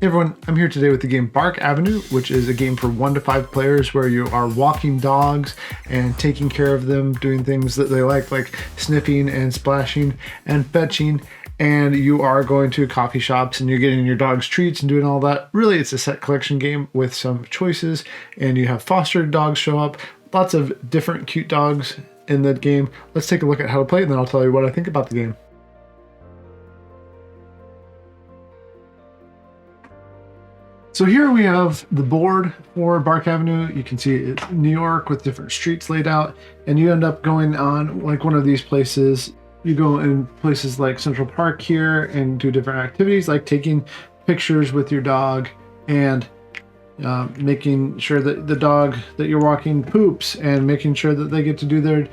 Hey everyone, I'm here today with the game Bark Avenue, which is a game for 1 to 5 players where you are walking dogs and taking care of them, doing things that they like sniffing and splashing and fetching, and you are going to coffee shops and you're getting your dog's treats and doing all that. Really, it's a set collection game with some choices, and you have foster dogs show up, lots of different cute dogs in the game. Let's take a look at how to play it, and then I'll tell you what I think about the game. So here we have the board for Bark Avenue. You can see it's New York with different streets laid out, and you end up going on like one of these places. You go in places like Central Park here and do different activities like taking pictures with your dog and making sure that the dog that you're walking poops, and making sure that they get to do their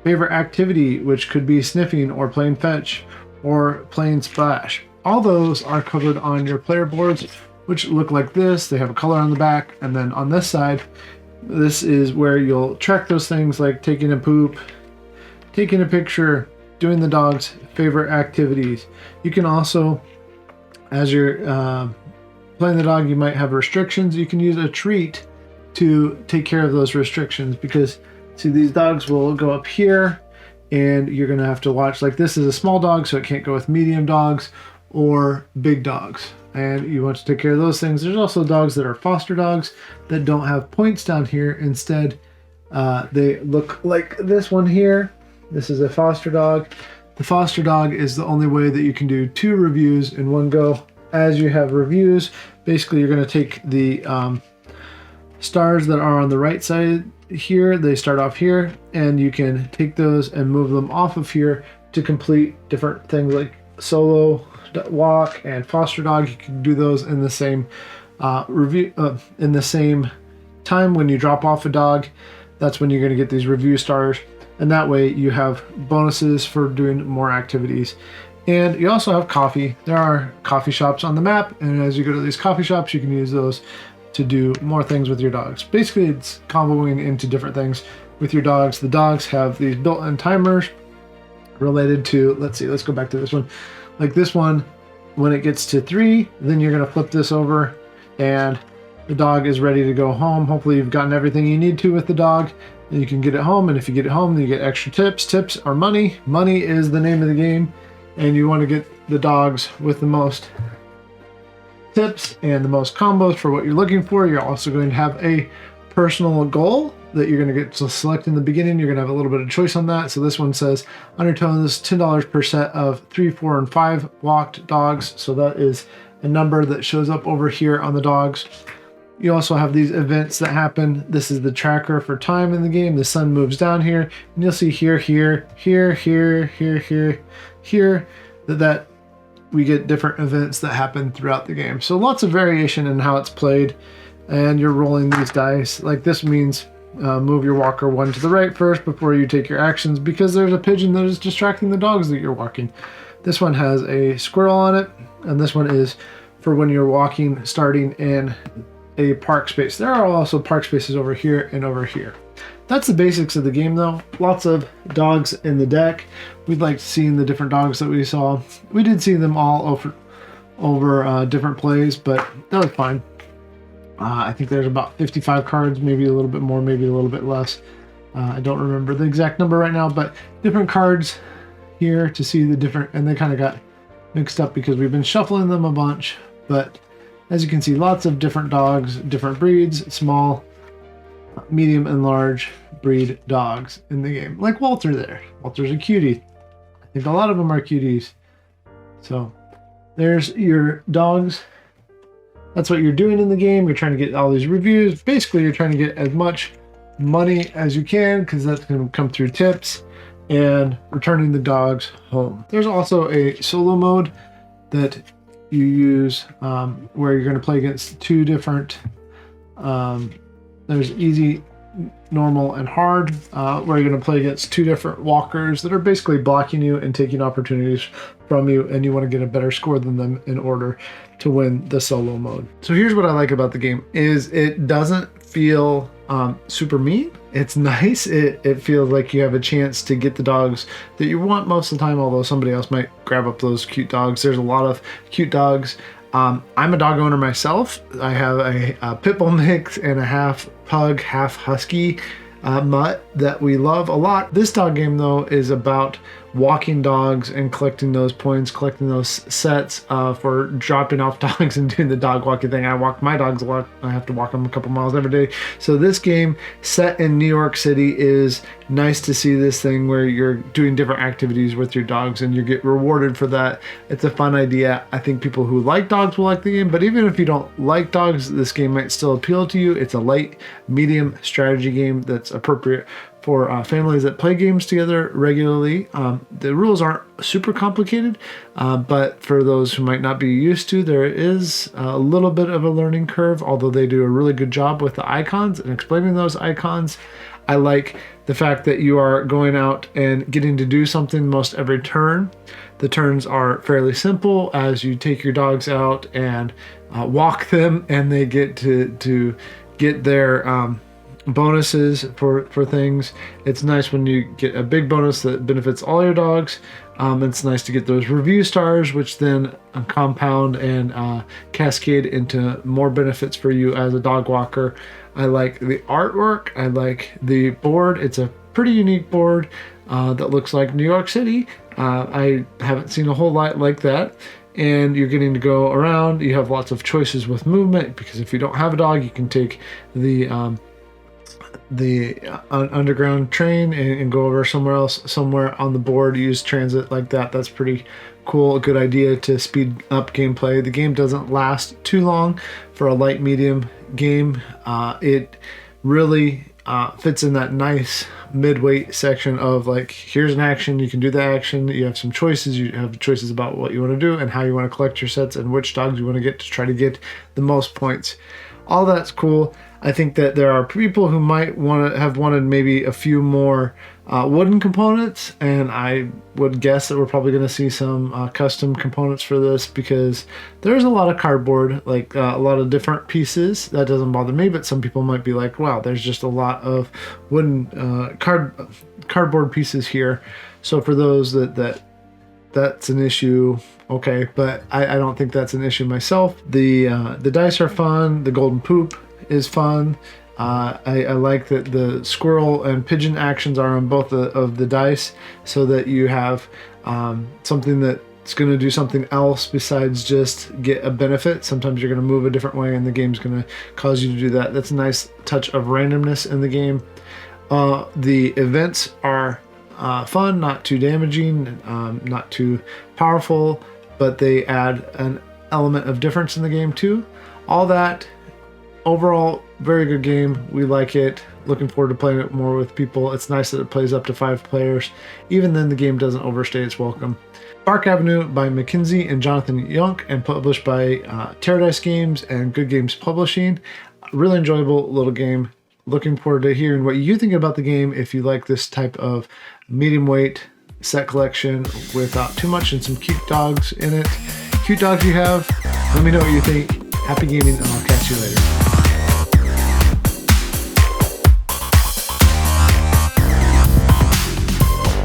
favorite activity, which could be sniffing or playing fetch or playing splash. All those are covered on your player boards, which look like this. They have a color on the back, and then on this side, this is where you'll track those things like taking a poop, taking a picture, doing the dog's favorite activities. You can also, as you're playing the dog, you might have restrictions. You can use a treat to take care of those restrictions, because see, these dogs will go up here and you're gonna have to watch, like this is a small dog, so it can't go with medium dogs or big dogs, and you want to take care of those things. There's also dogs that are foster dogs that don't have points down here. Instead, they look like this one here. This is a foster dog. The foster dog is the only way that you can do 2 reviews in one go. As you have reviews, basically you're going to take the stars that are on the right side here. They start off here, and you can take those and move them off of here to complete different things like solo walk and foster dog. You can do those in the same review in the same time. When you drop off a dog, that's when you're going to get these review stars, and that way you have bonuses for doing more activities. And you also have coffee. There are coffee shops on the map, and as you go to these coffee shops, you can use those to do more things with your dogs. Basically, it's comboing into different things with your dogs. The dogs have these built-in timers related to, let's go back to this one. Like this one, when it gets to 3, then you're gonna flip this over and the dog is ready to go home. Hopefully you've gotten everything you need to with the dog, and you can get it home. And if you get it home, then you get extra tips. Tips are money. Money is the name of the game, and you want to get the dogs with the most tips and the most combos for what you're looking for. You're also going to have a personal goal that you're going to get to select in the beginning. You're going to have a little bit of choice on that. So this one says undertones $10 per set of 3, 4, and 5 walked dogs. So that is a number that shows up over here on the dogs. You also have these events that happen. This is the tracker for time in the game. The sun moves down here, and you'll see here, that we get different events that happen throughout the game. So lots of variation in how it's played, and you're rolling these dice. Like this means move your walker 1 to the right first before you take your actions, because there's a pigeon that is distracting the dogs that you're walking. This one has a squirrel on it, and this one is for when you're walking starting in a park space. There are also park spaces over here and over here. That's the basics of the game though. Lots of dogs in the deck. We'd like seeing the different dogs that we saw. We did see them all over different plays, but that was fine. I think there's about 55 cards, maybe a little bit more, maybe a little bit less. I don't remember the exact number right now, but different cards here to see the different, and they kind of got mixed up because we've been shuffling them a bunch. But as you can see, lots of different dogs, different breeds, small, medium, and large breed dogs in the game. Like Walter there. Walter's a cutie. I think a lot of them are cuties. So there's your dogs. That's what you're doing in the game. You're trying to get all these reviews. Basically, you're trying to get as much money as you can, because that's going to come through tips and returning the dogs home. There's also a solo mode that you use where you're going to play against 2 different there's easy, normal, and hard, where you're going to play against 2 different walkers that are basically blocking you and taking opportunities from you, and you want to get a better score than them in order to win the solo mode. So here's what I like about the game is it doesn't feel super mean. It's nice. It feels like you have a chance to get the dogs that you want most of the time, although somebody else might grab up those cute dogs. There's a lot of cute dogs I'm a dog owner myself. I have a pit bull mix and a half pug, half husky mutt that we love a lot. This dog game though is about walking dogs and collecting those points, collecting those sets for dropping off dogs and doing the dog walking thing. I walk my dogs a lot. I have to walk them a couple miles every day. So this game set in New York City is nice to see this thing where you're doing different activities with your dogs and you get rewarded for that. It's a fun idea. I think people who like dogs will like the game, but even if you don't like dogs, this game might still appeal to you. It's a light, medium strategy game that's appropriate for families that play games together regularly. The rules aren't super complicated, but for those who might not be used to, there is a little bit of a learning curve, although they do a really good job with the icons and explaining those icons. I like the fact that you are going out and getting to do something most every turn. The turns are fairly simple as you take your dogs out and walk them, and they get to get their bonuses for things. It's nice when you get a big bonus that benefits all your dogs. It's nice to get those review stars, which then compound and cascade into more benefits for you as a dog walker. I like the artwork. I like the board. It's a pretty unique board that looks like New York City. I haven't seen a whole lot like that. And you're getting to go around. You have lots of choices with movement, because if you don't have a dog, you can take the underground train and go over somewhere else, somewhere on the board, use transit like that. That's pretty cool. A good idea to speed up gameplay. The game doesn't last too long for a light medium game. It really fits in that nice midweight section of like, here's an action, you can do the action, you have some choices, you have choices about what you want to do and how you want to collect your sets and which dogs you want to get to try to get the most points. All that's cool. I think that there are people who might have wanted maybe a few more wooden components, and I would guess that we're probably going to see some custom components for this, because there's a lot of cardboard, like a lot of different pieces. That doesn't bother me, but some people might be like, wow, there's just a lot of wooden cardboard pieces here. So for those that's an issue, okay, but I don't think that's an issue myself. The dice are fun. The golden poop is fun. I like that the squirrel and pigeon actions are on both of the dice, so that you have something that's going to do something else besides just get a benefit. Sometimes you're going to move a different way and the game's going to cause you to do that. That's a nice touch of randomness in the game. The events are fun, not too damaging, not too powerful, but they add an element of difference in the game too. All that, overall, very good game. We like it. Looking forward to playing it more with people. It's nice that it plays up to 5 players. Even then, the game doesn't overstay its welcome. Bark Avenue by Mackenzi and Jonathan Jungck, and published by Terradice Games and Good Games Publishing. Really enjoyable little game. Looking forward to hearing what you think about the game, if you like this type of medium weight set collection without too much and some cute dogs in it. Cute dogs you have, let me know what you think. Happy gaming, and I'll catch you later.